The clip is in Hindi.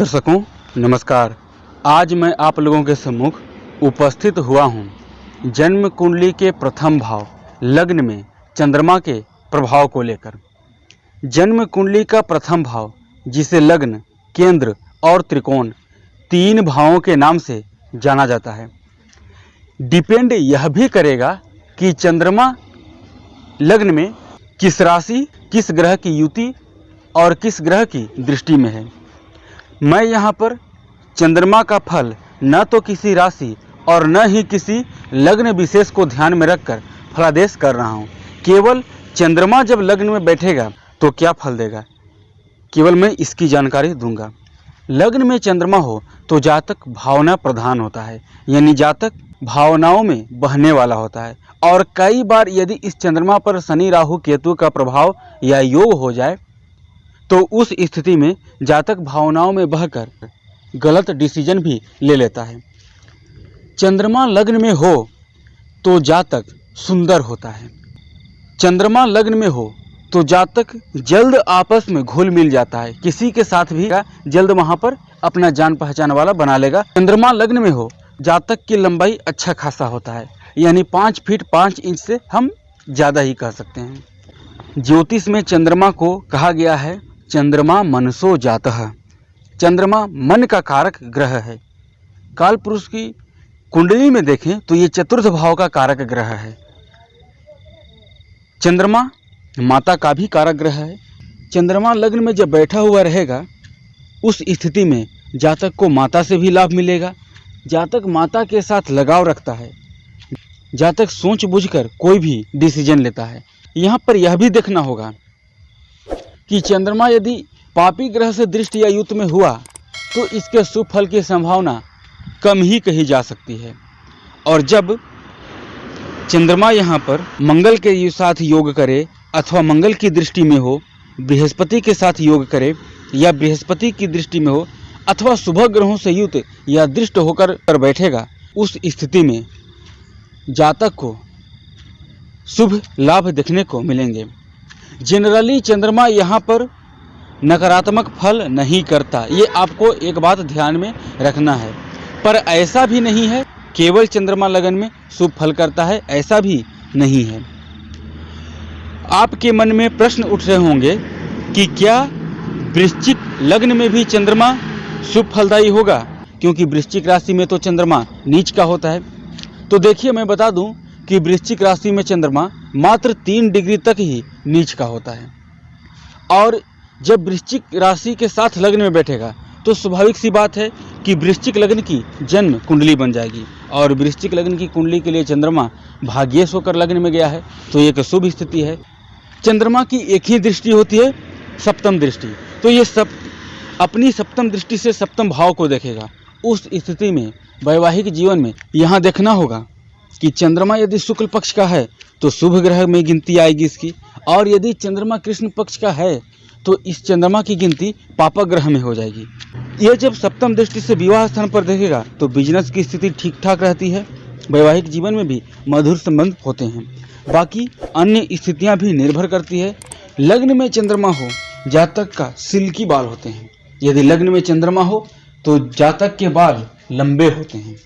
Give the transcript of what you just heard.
दर्शकों नमस्कार। आज मैं आप लोगों के सम्मुख उपस्थित हुआ हूँ जन्म कुंडली के प्रथम भाव लग्न में चंद्रमा के प्रभाव को लेकर। जन्म कुंडली का प्रथम भाव, जिसे लग्न, केंद्र और त्रिकोण तीन भावों के नाम से जाना जाता है, डिपेंड यह भी करेगा कि चंद्रमा लग्न में किस राशि, किस ग्रह की युति और किस ग्रह की दृष्टि में है। मैं यहाँ पर चंद्रमा का फल न तो किसी राशि और न ही किसी लग्न विशेष को ध्यान में रखकर फलादेश कर रहा हूँ। केवल चंद्रमा जब लग्न में बैठेगा तो क्या फल देगा, केवल मैं इसकी जानकारी दूंगा। लग्न में चंद्रमा हो तो जातक भावना प्रधान होता है, यानी जातक भावनाओं में बहने वाला होता है। और कई बार यदि इस चंद्रमा पर शनि राहु केतु का प्रभाव या योग हो जाए तो उस स्थिति में जातक भावनाओं में बहकर गलत डिसीजन भी ले लेता है। चंद्रमा लग्न में हो तो जातक सुंदर होता है। चंद्रमा लग्न में हो तो जातक जल्द आपस में घुल मिल जाता है, किसी के साथ भी जल्द वहां पर अपना जान पहचान वाला बना लेगा। चंद्रमा लग्न में हो जातक की लंबाई अच्छा खासा होता है, यानी 5 फीट 5 इंच से हम ज़्यादा ही कह सकते हैं। ज्योतिष में चंद्रमा को कहा गया है चंद्रमा मनसो जातः। चंद्रमा मन का कारक ग्रह है। काल पुरुष की कुंडली में देखें तो ये चतुर्थ भाव का कारक ग्रह है। चंद्रमा माता का भी कारक ग्रह है। चंद्रमा लग्न में जब बैठा हुआ रहेगा उस स्थिति में जातक को माता से भी लाभ मिलेगा। जातक माता के साथ लगाव रखता है। जातक सोच बूझकर कोई भी डिसीजन लेता है। यहाँ पर यह भी देखना होगा कि चंद्रमा यदि पापी ग्रह से दृष्टि या युत में हुआ तो इसके शुभ फल की संभावना कम ही कही जा सकती है। और जब चंद्रमा यहाँ पर मंगल के साथ योग करे अथवा मंगल की दृष्टि में हो, बृहस्पति के साथ योग करे या बृहस्पति की दृष्टि में हो अथवा शुभ ग्रहों से युत या दृष्ट होकर बैठेगा, उस स्थिति में जातक को शुभ लाभ देखने को मिलेंगे। जनरली चंद्रमा यहाँ पर नकारात्मक फल नहीं करता, ये आपको एक बात ध्यान में रखना है। पर ऐसा भी नहीं है केवल चंद्रमा लगन में शुभ फल करता है, ऐसा भी नहीं है। आपके मन में प्रश्न उठ रहे होंगे कि क्या वृश्चिक लग्न में भी चंद्रमा शुभ फलदायी होगा, क्योंकि वृश्चिक राशि में तो चंद्रमा नीच का होता है। तो देखिए, मैं बता दूं कि वृश्चिक राशि में चंद्रमा मात्र 3 डिग्री तक ही नीच का होता है। और जब वृश्चिक राशि के साथ लग्न में बैठेगा तो स्वाभाविक सी बात है कि वृश्चिक लग्न की जन्म कुंडली बन जाएगी। और वृश्चिक लग्न की कुंडली के लिए चंद्रमा भाग्येश होकर लग्न में गया है तो एक शुभ स्थिति है। चंद्रमा की एक ही दृष्टि होती है, सप्तम दृष्टि। तो ये सब अपनी सप्तम दृष्टि से सप्तम भाव को देखेगा। उस स्थिति में वैवाहिक जीवन में यहाँ देखना होगा कि चंद्रमा यदि शुक्ल पक्ष का है तो शुभ ग्रह में गिनती आएगी इसकी, और यदि चंद्रमा कृष्ण पक्ष का है तो इस चंद्रमा की गिनती पापक ग्रह में हो जाएगी। यह जब सप्तम दृष्टि से विवाह स्थान पर देखेगा तो बिजनेस की स्थिति ठीक ठाक रहती है, वैवाहिक जीवन में भी मधुर संबंध होते हैं। बाकी अन्य स्थितियां भी निर्भर करती है। लग्न में चंद्रमा हो जातक का सिल्की बाल होते हैं। यदि लग्न में चंद्रमा हो तो जातक के बाल लंबे होते हैं।